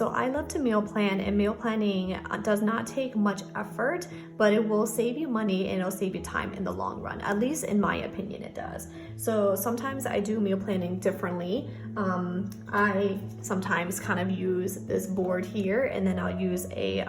So I love to meal plan, and meal planning does not take much effort, but it will save you money and it'll save you time in the long run. At least in my opinion, it does. So sometimes I do meal planning differently. I sometimes kind of use this board here, and then I'll use a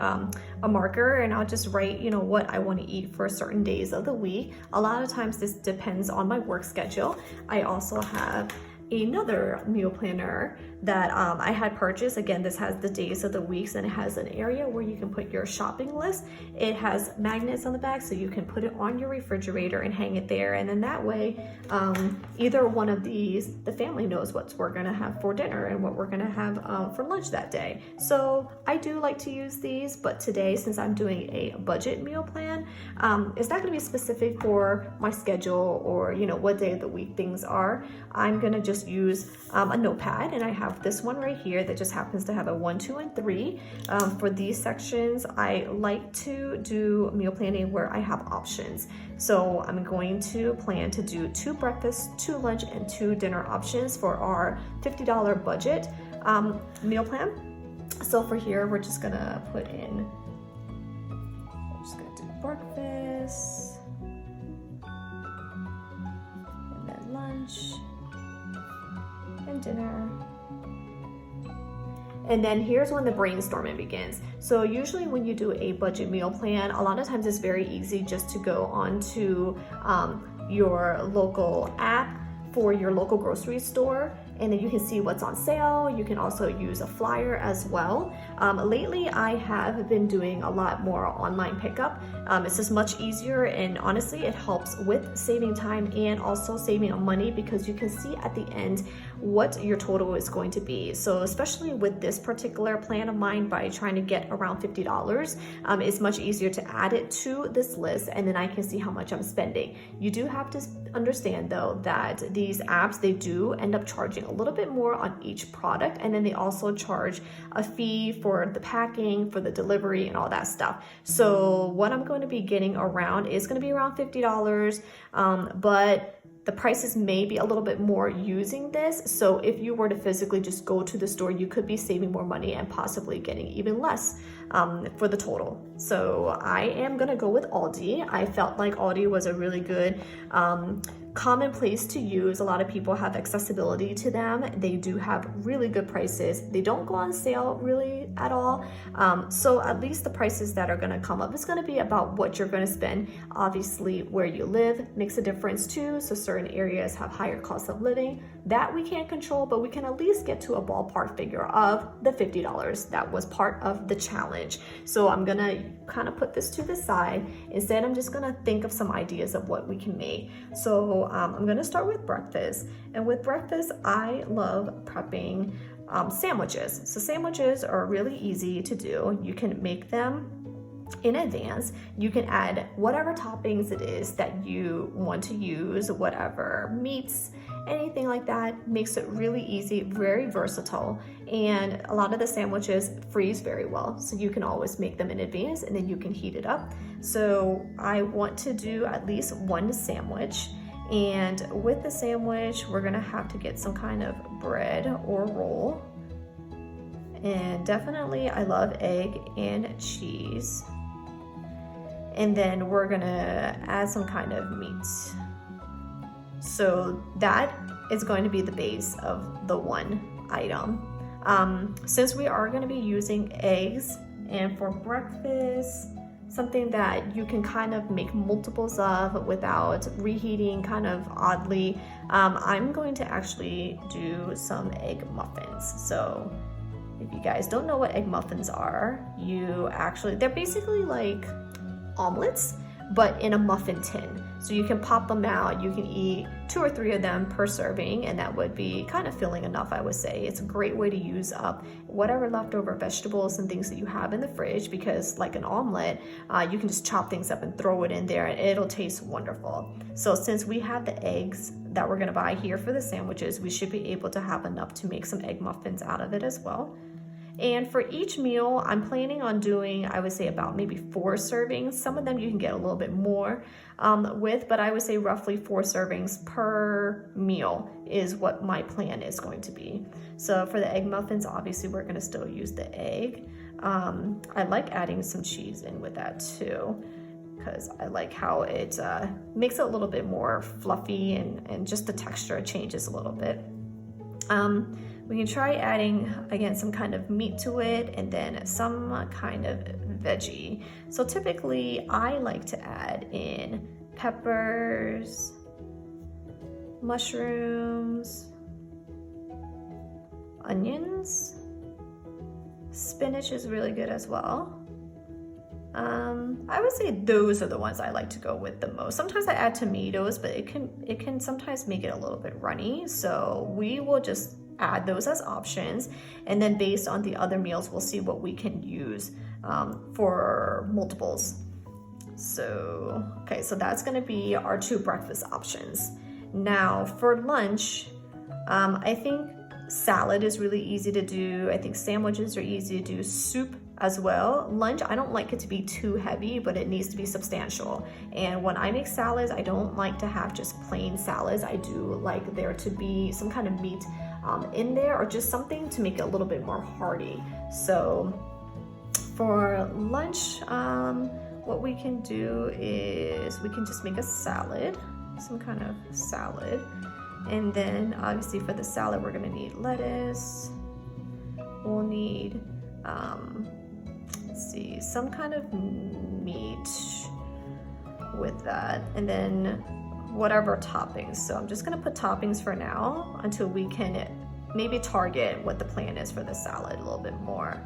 marker, and I'll just write, you know, what I want to eat for certain days of the week. A lot of times this depends on my work schedule. I also have another meal planner that I had purchased. Again, this has the days of the weeks, and it has an area where you can put your shopping list. It has magnets on the back, so you can put it on your refrigerator and hang it there. And then that way, either one of these, the family knows what we're gonna have for dinner and what we're gonna have for lunch that day. So I do like to use these, but today, since I'm doing a budget meal plan, it's not gonna be specific for my schedule or, you know, what day of the week things are. I'm gonna just use a notepad, and I have this one right here that just happens to have a 1, 2, and 3. For these sections, I like to do meal planning where I have options. So I'm going to plan to do 2 breakfast, 2 lunch, and 2 dinner options for our $50 budget meal plan. So for here, we're just gonna put in, we're just gonna do breakfast, and then lunch, and dinner. And then here's when the brainstorming begins. So usually when you do a budget meal plan, a lot of times it's very easy just to go onto your local app for your local grocery store, and then you can see what's on sale. You can also use a flyer as well. Lately, I have been doing a lot more online pickup. It's just much easier, and honestly, it helps with saving time and also saving on money, because you can see at the end what your total is going to be. So especially with this particular plan of mine, by trying to get around $50, it's much easier to add it to this list, and then I can see how much I'm spending. You do have to understand though that these apps, they do end up charging a little bit more on each product, and then they also charge a fee for the packing, for the delivery, and all that stuff. So what I'm going to be getting around is going to be around $50, but the prices may be a little bit more using this. So if you were to physically just go to the store, you could be saving more money and possibly getting even less for the total. So I am gonna go with Aldi. I felt like Aldi was a really good common place to use. A lot of people have accessibility to them. They do have really good prices. They don't go on sale really at all. So at least the prices that are gonna come up is gonna be about what you're gonna spend. Obviously, where you live makes a difference too. So certain areas have higher cost of living. That we can't control, but we can at least get to a ballpark figure of the $50. That was part of the challenge. So I'm gonna kind of put this to the side. Instead, I'm just gonna think of some ideas of what we can make. So I'm gonna start with breakfast. And with breakfast, I love prepping sandwiches. So sandwiches are really easy to do. You can make them in advance. You can add whatever toppings it is that you want to use, whatever meats, anything like that. Makes it really easy, very versatile, and a lot of the sandwiches freeze very well, so you can always make them in advance and then you can heat it up. So I want to do at least 1 sandwich, and with the sandwich we're gonna have to get some kind of bread or roll, and definitely I love egg and cheese. And then we're gonna add some kind of meat. So that is going to be the base of the 1 item. Since we are gonna be using eggs, and for breakfast, something that you can kind of make multiples of without reheating kind of oddly, I'm going to actually do some egg muffins. So if you guys don't know what egg muffins are, they're basically like omelets, but in a muffin tin. So you can pop them out, you can eat 2 or 3 of them per serving, and that would be kind of filling enough, I would say. It's a great way to use up whatever leftover vegetables and things that you have in the fridge, because like an omelet, you can just chop things up and throw it in there and it'll taste wonderful. So since we have the eggs that we're gonna buy here for the sandwiches, we should be able to have enough to make some egg muffins out of it as well. And for each meal, I'm planning on doing, I would say about maybe 4 servings. Some of them you can get a little bit more with, but I would say roughly 4 servings per meal is what my plan is going to be. So for the egg muffins, obviously we're gonna still use the egg. I like adding some cheese in with that too, because I like how it makes it a little bit more fluffy and just the texture changes a little bit. We can try adding, again, some kind of meat to it and then some kind of veggie. So typically I like to add in peppers, mushrooms, onions, spinach is really good as well. I would say those are the ones I like to go with the most. Sometimes I add tomatoes, but it can sometimes make it a little bit runny. So we will just add those as options, and then based on the other meals, we'll see what we can use for multiples. So, okay, so that's gonna be our 2 breakfast options. Now for lunch, I think salad is really easy to do. I think sandwiches are easy to do, soup as well. Lunch, I don't like it to be too heavy, but it needs to be substantial. And when I make salads, I don't like to have just plain salads. I do like there to be some kind of meat in there, or just something to make it a little bit more hearty. So for lunch, what we can do is we can just make a salad, some kind of salad. And then obviously for the salad, we're gonna need lettuce. We'll need, let's see, some kind of meat with that. And then whatever toppings. So I'm just gonna put toppings for now until we can maybe target what the plan is for the salad a little bit more.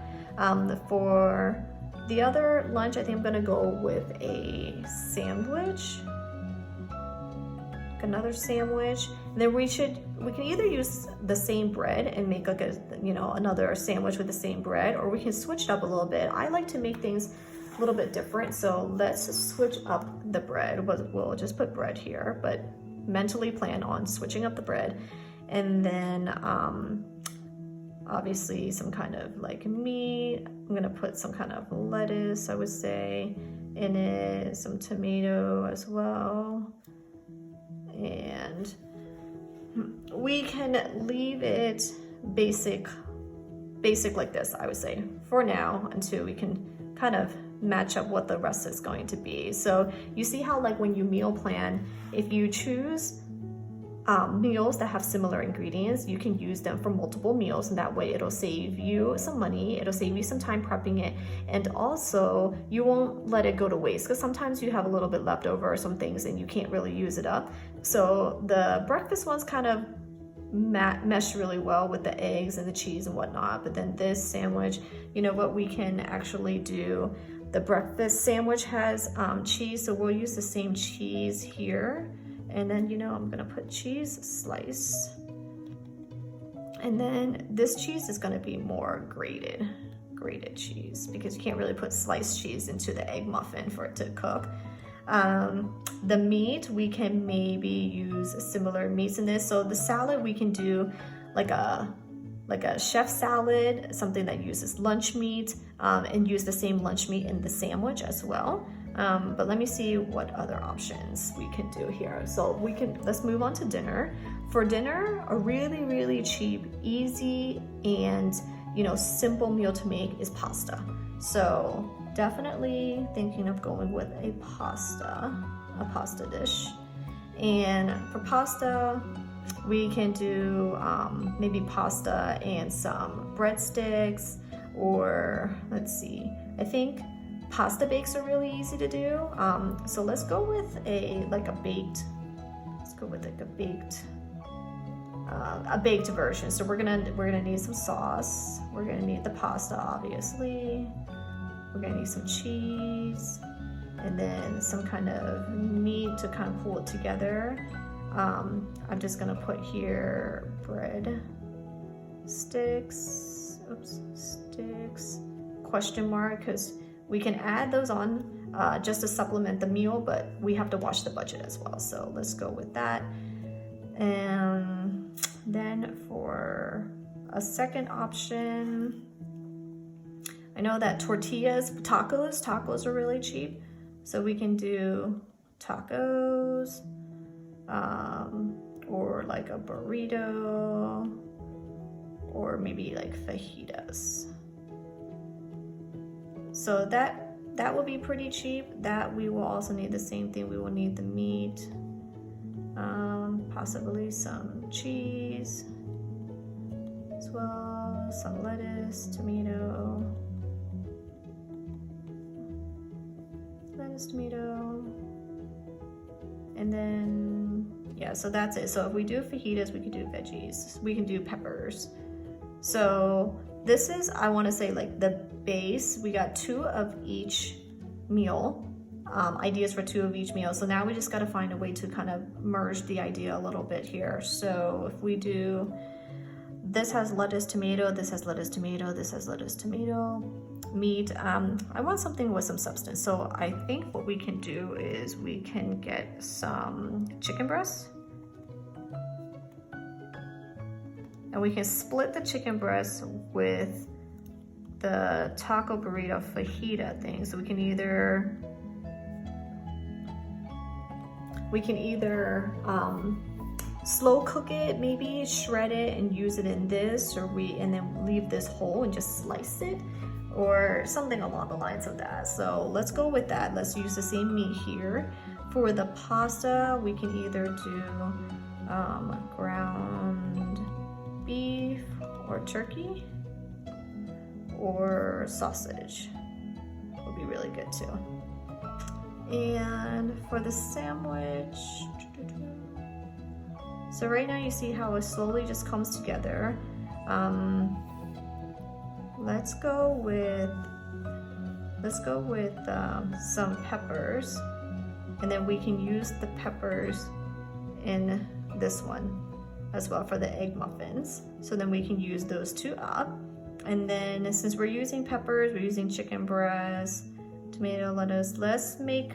For the other lunch, I think I'm gonna go with a sandwich, another sandwich. And then we can either use the same bread and make like another sandwich with the same bread, or we can switch it up a little bit. I like to make things a little bit different, so let's switch up the bread. We'll just put bread here, but mentally plan on switching up the bread. And then obviously some kind of like meat. I'm gonna put some kind of lettuce, I would say, in it, some tomato as well. And we can leave it basic like this, I would say, for now, until we can kind of match up what the rest is going to be. So you see how, like, when you meal plan, if you choose meals that have similar ingredients, you can use them for multiple meals, and that way it'll save you some money, it'll save you some time prepping it, and also you won't let it go to waste, because sometimes you have a little bit left over or some things and you can't really use it up. So the breakfast ones kind of mesh really well with the eggs and the cheese and whatnot, but then this sandwich, you know what we can actually do, the breakfast sandwich has cheese, so we'll use the same cheese here. And then, I'm gonna put cheese slice. And then this cheese is gonna be more grated cheese, because you can't really put sliced cheese into the egg muffin for it to cook. The meat, we can maybe use similar meats in this. So the salad, we can do like a chef salad, something that uses lunch meat, and use the same lunch meat in the sandwich as well. But let me see what other options we can do here. So let's move on to dinner. For dinner, a really, really cheap, easy, and simple meal to make is pasta. So definitely thinking of going with a pasta dish. And for pasta, we can do maybe pasta and some breadsticks, or let's see, I think pasta bakes are really easy to do. So let's go with a baked version. So we're gonna need some sauce. We're gonna need the pasta, obviously. We're gonna need some cheese, and then some kind of meat to kind of pull it together. I'm just gonna put here bread sticks, question mark, because we can add those on just to supplement the meal, but we have to watch the budget as well. So let's go with that. And then for a second option, I know that tacos are really cheap. So we can do tacos, or like a burrito, or maybe like fajitas. So that will be pretty cheap. That we will also need the same thing. We will need the meat, possibly some cheese as well, some lettuce, tomato, and then yeah, so that's it. So if we do fajitas, we can do veggies, we can do peppers. So this is, I want to say, like the base. We got 2 of each meal, ideas for 2 of each meal. So now we just got to find a way to kind of merge the idea a little bit here. So if we do, this has lettuce, tomato, this has lettuce, tomato, this has lettuce, tomato, meat. I want something with some substance. So I think what we can do is we can get some chicken breasts. And we can split the chicken breast with the taco burrito fajita thing. So we can either slow cook it, maybe shred it and use it in this, and then leave this whole and just slice it, or something along the lines of that. So let's go with that. Let's use the same meat here. For the pasta, we can either do ground beef or turkey, or sausage would be really good too. And for the sandwich, so right now you see how it slowly just comes together. Let's go with some peppers, and then we can use the peppers in this one as well for the egg muffins. So then we can use those 2 up. And then since we're using peppers, we're using chicken breast, tomato, lettuce, let's make,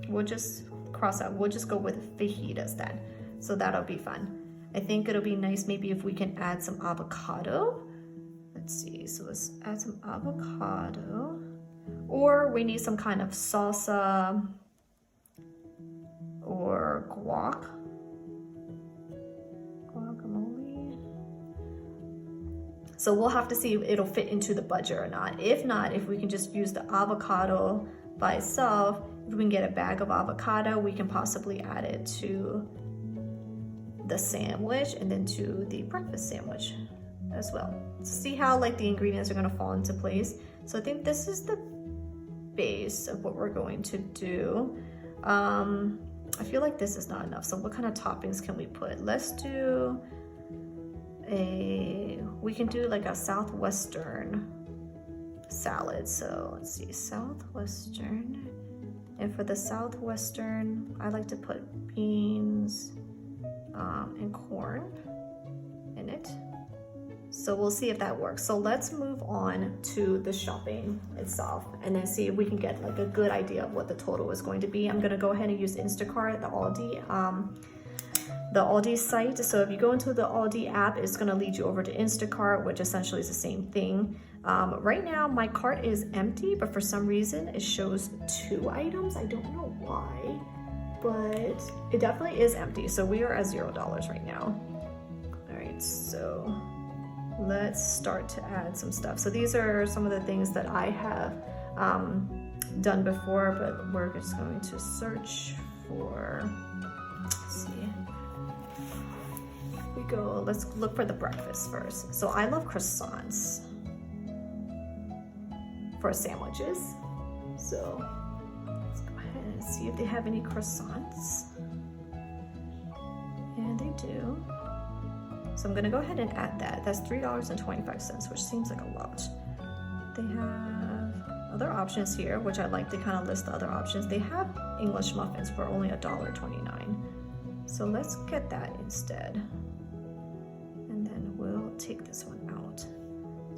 we'll just cross out, we'll just go with fajitas then. So that'll be fun. I think it'll be nice maybe if we can add some avocado. Let's see, so let's add some avocado. Or we need some kind of salsa or guacamole. So we'll have to see if it'll fit into the budget or not. If not, if we can just use the avocado by itself, if we can get a bag of avocado, we can possibly add it to the sandwich and then to the breakfast sandwich as well. See how like the ingredients are gonna fall into place. So I think this is the base of what we're going to do. I feel like this is not enough. So what kind of toppings can we put? Let's do we can do like a Southwestern salad. So let's see, Southwestern. And for the Southwestern, I like to put beans and corn in it. So we'll see if that works. So let's move on to the shopping itself and then see if we can get like a good idea of what the total is going to be. I'm gonna go ahead and use Instacart, the Aldi site. So if you go into the Aldi app, it's gonna lead you over to Instacart, which essentially is the same thing. Right now my cart is empty, but for some reason it shows 2 items. I don't know why, but it definitely is empty. So we are at $0 right now. All right, so let's start to add some stuff. So these are some of the things that I have done before, but we're just going to search for, let's see. Let's look for the breakfast first. So I love croissants for sandwiches. So let's go ahead and see if they have any croissants. And they do. So I'm gonna go ahead and add that. That's $3.25, which seems like a lot. They have other options here, which I'd like to kind of list the other options. They have English muffins for only $1.29. So let's get that instead. And then we'll take this one out.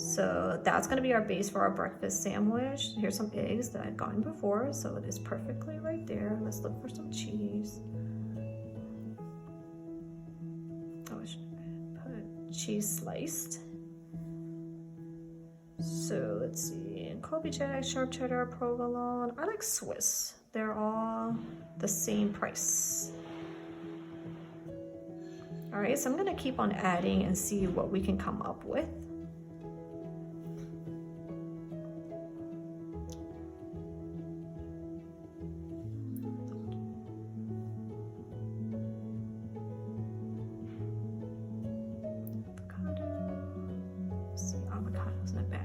So that's gonna be our base for our breakfast sandwich. Here's some eggs that I've gotten before, so it is perfectly right there. Let's look for some cheese. Oh, I should put cheese sliced. So let's see. Colby Jack, sharp cheddar, provolone. I like Swiss. They're all the same price. All right, so I'm gonna keep on adding and see what we can come up with.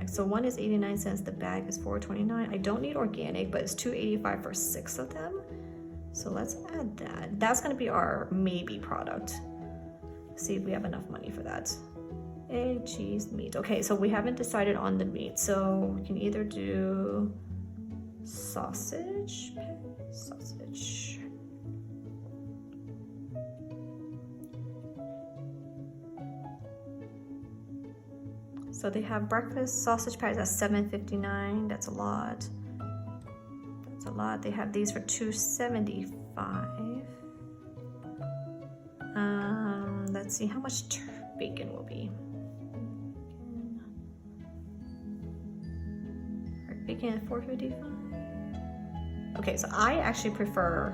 So one is 89 cents, the bag is $4.29. I don't need organic, but it's $2.85 for 6 of them. So let's add that. That's gonna be our maybe product. See if we have enough money for that. Egg, cheese, meat. Okay, so we haven't decided on the meat. So we can either do sausage. So they have breakfast sausage patties at $7.59. That's a lot. That's a lot. They have these for $2.75. Let's see how much bacon will be. Bacon at $4.55. Okay, so I actually prefer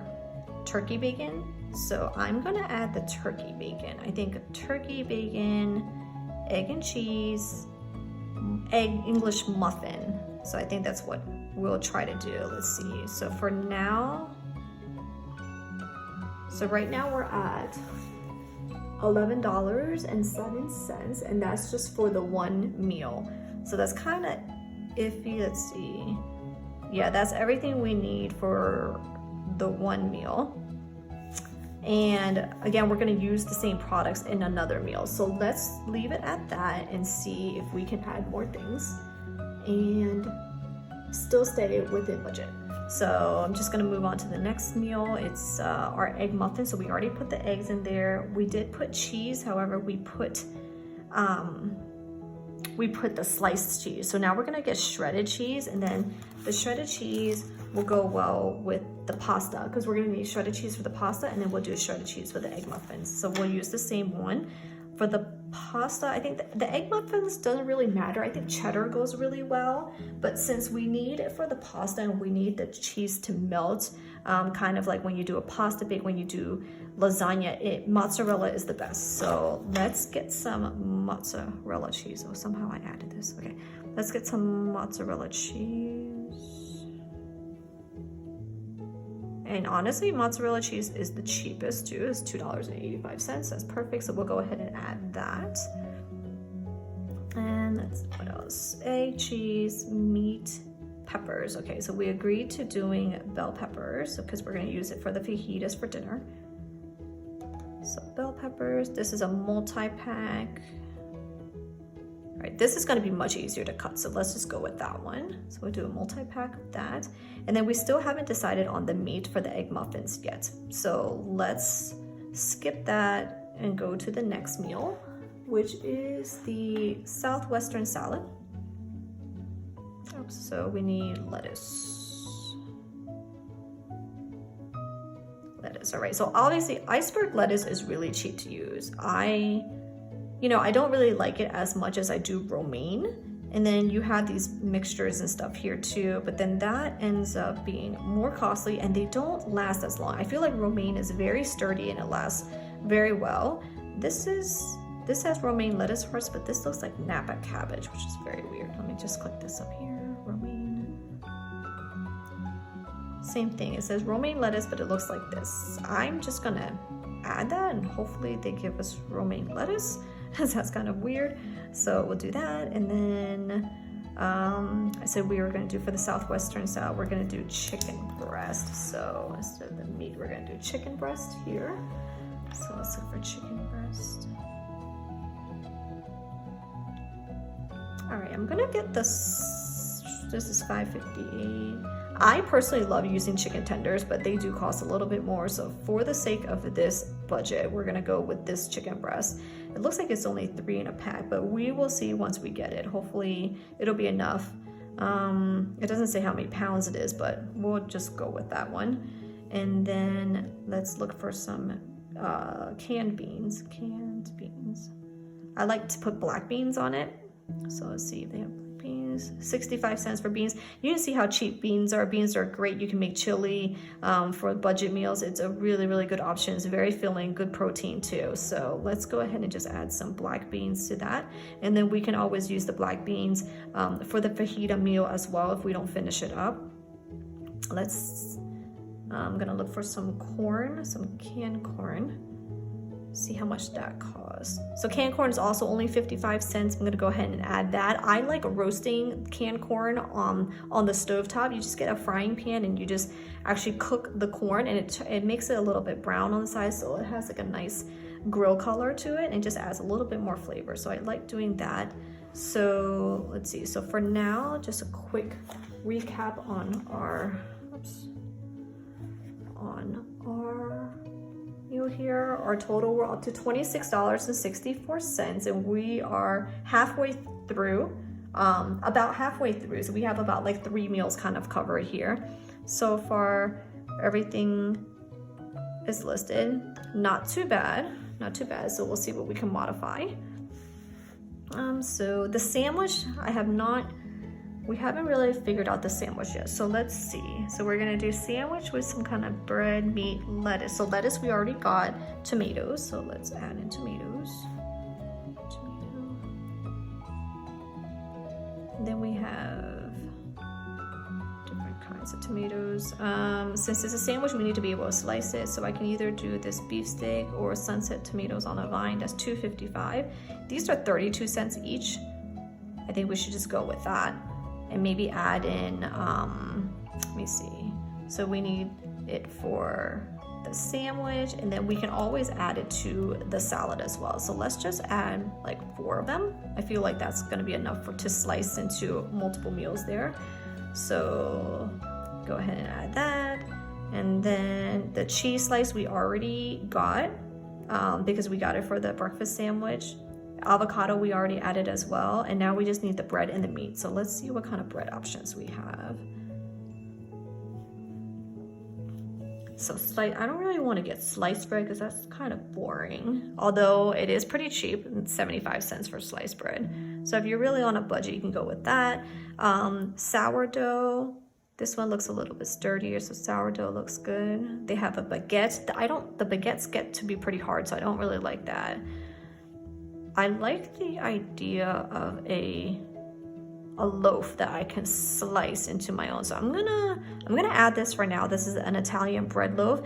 turkey bacon. So I'm gonna add the turkey bacon. I think turkey bacon, egg and cheese, egg English muffin. So I think that's what we'll try to do. Let's see. So for now, so right now we're at $11.07, and that's just for the one meal. So that's kind of iffy. Let's see. Yeah, that's everything we need for the one meal. And again, we're gonna use the same products in another meal. So let's leave it at that and see if we can add more things and still stay within budget. So I'm just gonna move on to the next meal. It's our egg muffin. So we already put the eggs in there. We did put cheese, however, we put the sliced cheese. So now we're gonna get shredded cheese, and then the shredded cheese will go well with the pasta because we're gonna need shredded cheese for the pasta, and then we'll do shredded cheese for the egg muffins. So we'll use the same one. For the pasta, I think the egg muffins doesn't really matter. I think cheddar goes really well, but since we need it for the pasta and we need the cheese to melt, kind of like when you do a pasta bake, when you do lasagna, mozzarella is the best. So let's get some mozzarella cheese. Oh, somehow I added this. Okay, let's get some mozzarella cheese. And honestly, mozzarella cheese is the cheapest too. It's $2.85. That's perfect. So we'll go ahead and add that. And let's, what else? Egg, cheese, meat, peppers. Okay, so we agreed to doing bell peppers because we're going to use it for the fajitas for dinner. So bell peppers. This is a multi-pack. All right, this is going to be much easier to cut, so let's just go with that one. So we'll do a multi-pack of that. And then we still haven't decided on the meat for the egg muffins yet. So let's skip that and go to the next meal, which is the Southwestern Salad. Oops, so we need lettuce. All right, so obviously iceberg lettuce is really cheap to use. I don't really like it as much as I do romaine. And then you have these mixtures and stuff here too, but then that ends up being more costly and they don't last as long. I feel like romaine is very sturdy and it lasts very well. This has romaine lettuce first, but this looks like Napa cabbage, which is very weird. Let me just click this up here, romaine. Same thing, it says romaine lettuce, but it looks like this. I'm just gonna add that and hopefully they give us romaine lettuce. That's kind of weird. So we'll do that. And then I said we were going to do for the Southwestern Salad, we're going to do chicken breast. So instead of the meat, we're going to do chicken breast here. So let's look for chicken breast. All right, I'm going to get this. This is $5.58. I personally love using chicken tenders, but they do cost a little bit more. So for the sake of this budget, we're gonna go with this chicken breast. It looks like it's only 3 in a pack, but we will see once we get it. Hopefully it'll be enough. It doesn't say how many pounds it is, but we'll just go with that one. And then let's look for some canned beans. I like to put black beans on it. So let's see if they have black beans. beans, 65 cents for beans. You can see how cheap beans are. Beans are great. You can make chili for budget meals. It's a really, really good option. It's very filling, good protein too. So let's go ahead and just add some black beans to that. And then we can always use the black beans for the fajita meal as well if we don't finish it up. I'm gonna look for some corn, some canned corn. See how much that costs. So canned corn is also only 55 cents. I'm gonna go ahead and add that. I like roasting canned corn on the stovetop. You just get a frying pan and you just actually cook the corn, and it makes it a little bit brown on the side, so it has like a nice grill color to it and just adds a little bit more flavor. So I like doing that. So let's see. So for now, just a quick recap on our meal here. Our total, we're up to $26.64, and we are halfway through, about halfway through. So we have about like 3 meals kind of covered here. So far, everything is listed. Not too bad, not too bad. So we'll see what we can modify. So the sandwich, we haven't really figured out the sandwich yet. So let's see. So we're gonna do sandwich with some kind of bread, meat, lettuce. So lettuce we already got. Tomatoes, so let's add in tomatoes. And then we have different kinds of tomatoes. Since it's a sandwich, we need to be able to slice it. So I can either do this beefsteak or sunset tomatoes on a vine. That's $2.55. These are 32 cents each. I think we should just go with that. And maybe add in, let me see. So we need it for the sandwich, and then we can always add it to the salad as well. So let's just add like 4 of them. I feel like that's gonna be enough to slice into multiple meals there. So go ahead and add that. And then the cheese slice we already got because we got it for the breakfast sandwich. Avocado we already added as well, and now we just need the bread and the meat. So let's see what kind of bread options we have. So I don't really want to get sliced bread because that's kind of boring, although it is pretty cheap. It's 75 cents for sliced bread. So if you're really on a budget, you can go with that. Sourdough, this one looks a little bit sturdier, so sourdough looks good. They have a baguette. The baguettes get to be pretty hard, so I don't really like that. I like the idea of a loaf that I can slice into my own. So I'm gonna add this for now. This is an Italian bread loaf.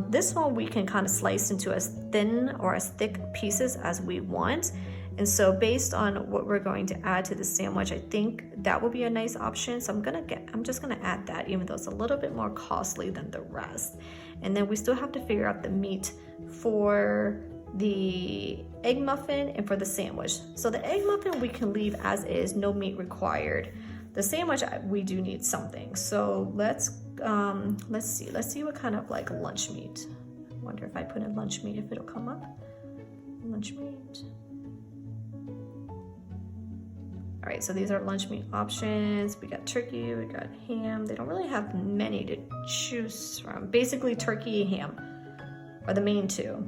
This one we can kind of slice into as thin or as thick pieces as we want. And so based on what we're going to add to the sandwich, I think that will be a nice option. So I'm just gonna add that, even though it's a little bit more costly than the rest. And then we still have to figure out the meat for the egg muffin and for the sandwich. So the egg muffin we can leave as is, no meat required. The sandwich we do need something. So let's see what kind of like lunch meat. I wonder if I put in lunch meat if it'll come up. Lunch meat. All right, so these are lunch meat options. We got turkey, we got ham. They don't really have many to choose from. Basically turkey and ham are the main two.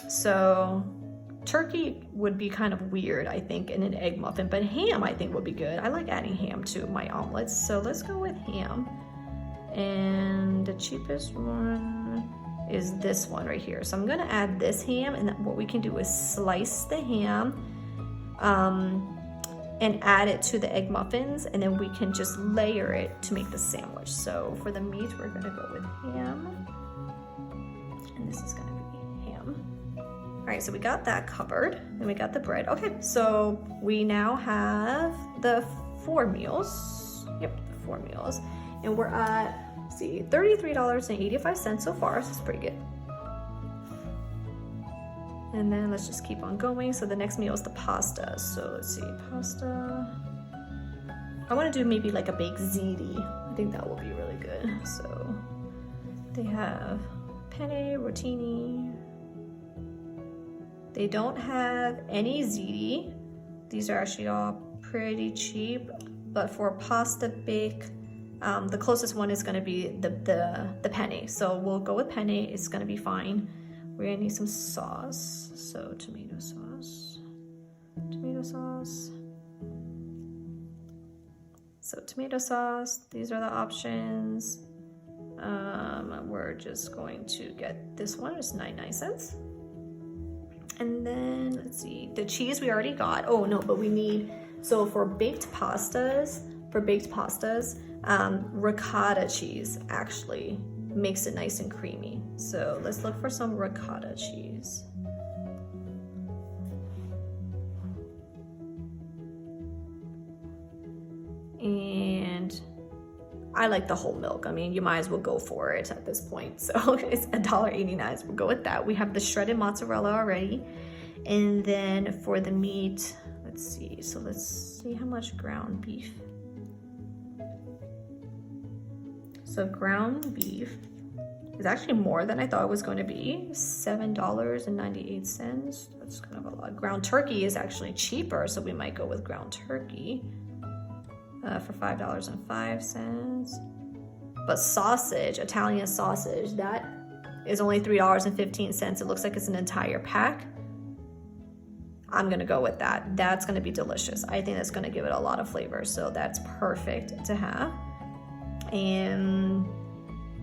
So turkey would be kind of weird, I think, in an egg muffin, but ham I think would be good. I like adding ham to my omelets, so let's go with ham. And the cheapest one is this one right here. So I'm gonna add this ham, and what we can do is slice the ham and add it to the egg muffins, and then we can just layer it to make the sandwich. So for the meat, we're gonna go with ham, and this is gonna be ham. All right, so we got that covered, and we got the bread. Okay, so we now have the 4 meals. Yep, the 4 meals. And we're at, let's see, $33.85 so far, so it's pretty good. And then let's just keep on going. So the next meal is the pasta. So let's see, pasta. I wanna do maybe like a baked ziti. I think that will be really good. So they have penne, rotini. They don't have any ziti. These are actually all pretty cheap, but for pasta bake, the closest one is gonna be the penne. So we'll go with penne, it's gonna be fine. We're gonna need some sauce. So tomato sauce. So tomato sauce, these are the options. We're just going to get this one, it's 99 cents. And then let's see, the cheese we already got. Oh no, but we need, so for baked pastas, ricotta cheese actually makes it nice and creamy. So let's look for some ricotta cheese. And I like the whole milk. I mean, you might as well go for it at this point. So it's $1.89, so we'll go with that. We have the shredded mozzarella already. And then for the meat, let's see. So let's see how much ground beef. So ground beef is actually more than I thought it was going to be. $7.98. That's kind of a lot. Ground turkey is actually cheaper, so we might go with ground turkey for $5.05. But sausage, Italian sausage, that is only $3.15. It looks like it's an entire pack. I'm gonna go with that. That's gonna be delicious. I think that's gonna give it a lot of flavor, so that's perfect to have. And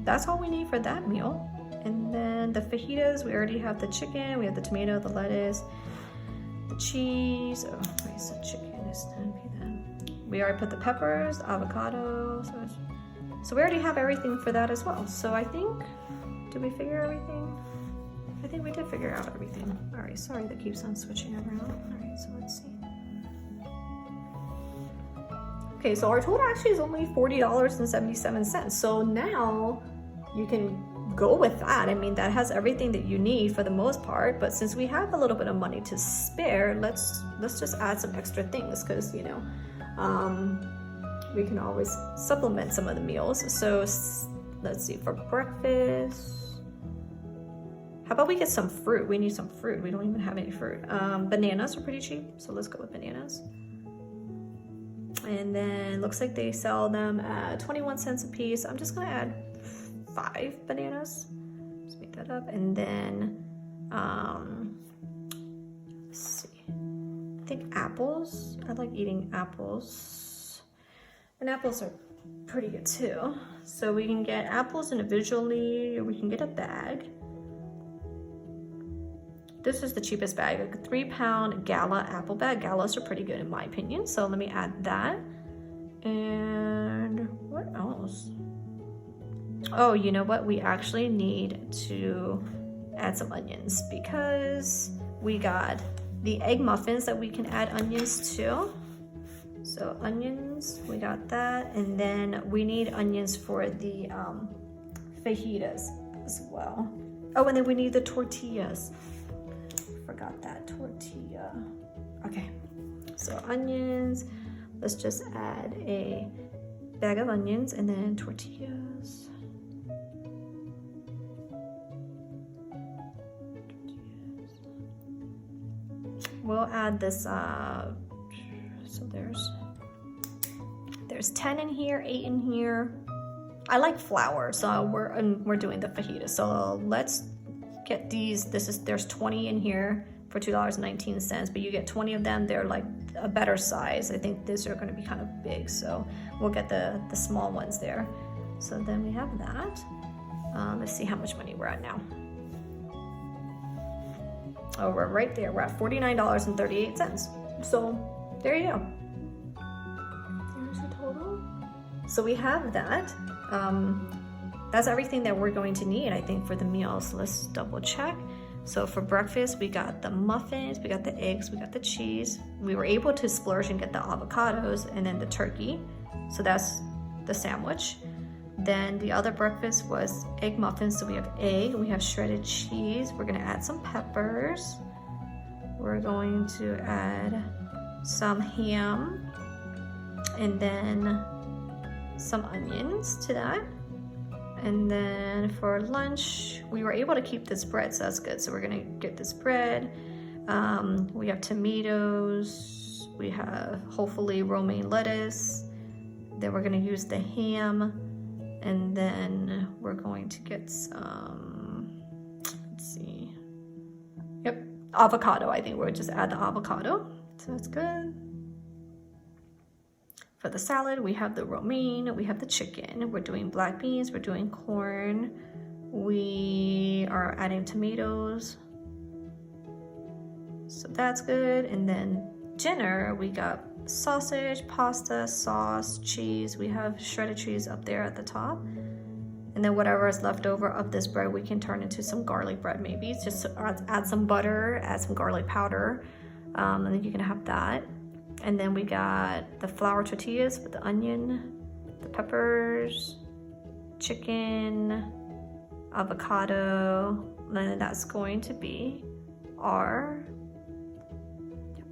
that's all we need for that meal. And then the fajitas, we already have the chicken, we have the tomato, the lettuce, the cheese. Oh, wait, so chicken is 10p then. We already put the peppers, avocado. So we already have everything for that as well. So I think, did we figure everything? I think we did figure out everything. All right, sorry that keeps on switching around. All right, so let's see. Okay, so our total actually is only $40.77. So now you can go with that. I mean, that has everything that you need for the most part, but since we have a little bit of money to spare, let's just add some extra things, because you know, we can always supplement some of the meals. So let's see, for breakfast, how about we get some fruit? We need some fruit. We don't even have any fruit. Bananas are pretty cheap, so let's go with bananas. And then looks like they sell them at 21 cents a piece. I'm just gonna add 5 bananas. Let's make that up. And then, let's see. I think apples. I like eating apples. And apples are pretty good too. So we can get apples individually, or we can get a bag. This is the cheapest bag, like a 3-pound Gala apple bag. Galas are pretty good in my opinion. So let me add that. And what else? Oh, you know what? We actually need to add some onions, because we got the egg muffins that we can add onions to. So onions, we got that. And then we need onions for the fajitas as well. Oh, and then we need the tortillas. Forgot that tortilla. Okay, so onions, let's just add a bag of onions and then tortillas. We'll add this, so there's 10 in here, 8 in here. I like flour, so we're doing the fajitas. So let's get these. There's 20 in here for $2.19, but you get 20 of them. They're like a better size. I think these are going to be kind of big, so we'll get the small ones there. So then we have that. Let's see how much money we're at now. Oh, we're right there. We're at $49.38. So there you go. There's the total. So we have that. That's everything that we're going to need, I think, for the meal. So let's double check. So for breakfast, we got the muffins, we got the eggs, we got the cheese. We were able to splurge and get the avocados and then the turkey. So that's the sandwich. Then the other breakfast was egg muffins. So we have egg, we have shredded cheese. We're gonna add some peppers. We're going to add some ham and then some onions to that. And then for lunch, we were able to keep this bread, so that's good. So we're gonna get this bread. We have tomatoes. We have hopefully romaine lettuce. Then we're gonna use the ham. And then we're going to get some, let's see. Yep, avocado. I think we'll just add the avocado. So that's good. For the salad, we have the romaine, we have the chicken, we're doing black beans, we're doing corn, we are adding tomatoes, so that's good. And then dinner, we got sausage, pasta, sauce, cheese. We have shredded cheese up there at the top. And then whatever is left over of this bread, we can turn into some garlic bread maybe. Just add some butter, add some garlic powder, and then you can have that. And then we got the flour tortillas with the onion, the peppers, chicken, avocado, and then that's going to be our,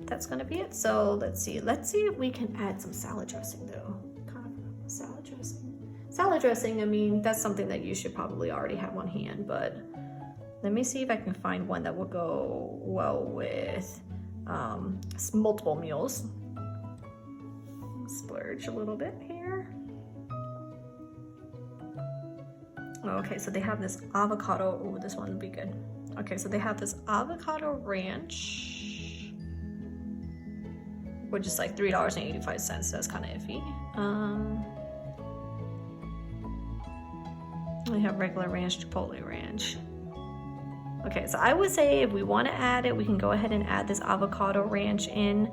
that's going to be it. So let's see if we can add some salad dressing though. Kind of salad dressing. Salad dressing, I mean, that's something that you should probably already have on hand, but let me see if I can find one that will go well with multiple meals. Splurge a little bit here. Okay, so they have this avocado. Oh, this one would be good. Okay, so they have this avocado ranch, which is like $3.85. That's kind of iffy. We have regular ranch, chipotle ranch. Okay, so I would say if we want to add it, we can go ahead and add this avocado ranch in.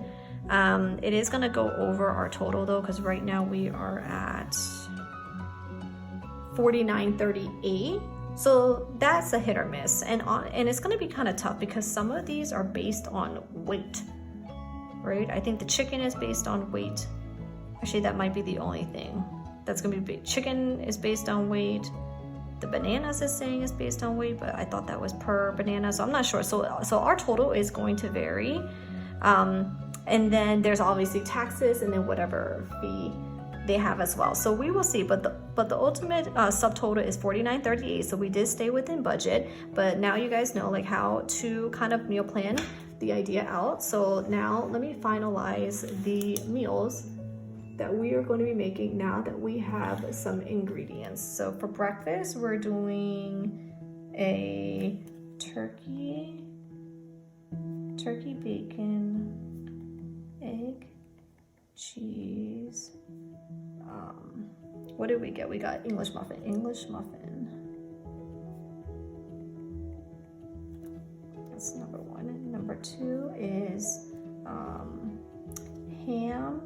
It is going to go over our total though, because right now we are at $49.38. So that's a hit or miss, and it's going to be kind of tough because some of these are based on weight, right? I think the chicken is based on weight. Actually, that might be the only thing that's going to be chicken is based on weight. The bananas is saying is based on weight, but I thought that was per banana, so I'm not sure. So our total is going to vary. And then there's obviously taxes and then whatever fee they have as well. So we will see, but the ultimate subtotal is $49.38. So we did stay within budget, but now you guys know like how to kind of meal plan the idea out. So now let me finalize the meals that we are going to be making now that we have some ingredients. So for breakfast, we're doing a turkey bacon, egg, cheese. What did we get? We got English muffin. That's number one. And number two is ham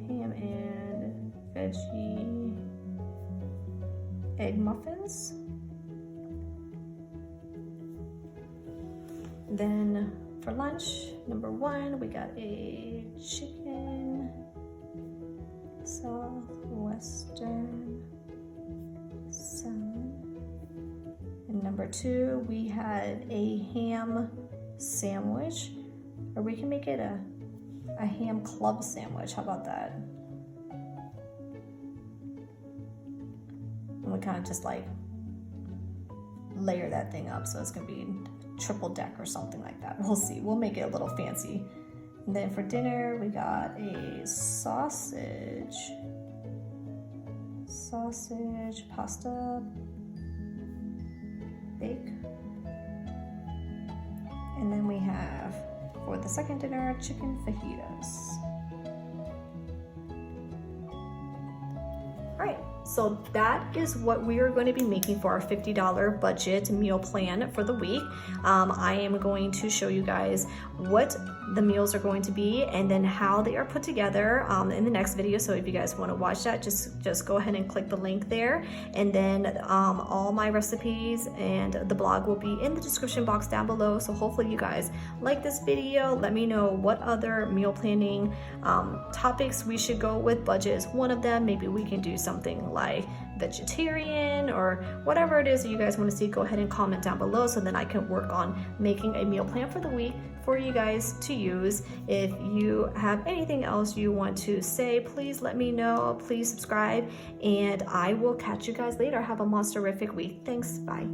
and veggie egg muffins. Then for lunch, number one, we got a chicken Southwestern Salad. And number two, we had a ham sandwich, or we can make it a ham club sandwich. How about that? And we kind of just like layer that thing up, so it's gonna be triple deck or something like that. We'll see. We'll make it a little fancy. And then for dinner, we got a sausage, pasta, bake. And then we have, for the second dinner, chicken fajitas. All right, so that is what we are going to be making for our $50 budget meal plan for the week. I am going to show you guys what the meals are going to be and then how they are put together in the next video. So if you guys want to watch that, just go ahead and click the link there, and then all my recipes and the blog will be in the description box down below. So hopefully you guys like this video. Let me know what other meal planning topics we should go with. Budget is one of them. Maybe we can do something like vegetarian or whatever it is that you guys want to see. Go ahead and comment down below so then I can work on making a meal plan for the week for you guys to use. If you have anything else you want to say, please let me know. Please subscribe, and I will catch you guys later. Have a monster-rific week. Thanks. Bye.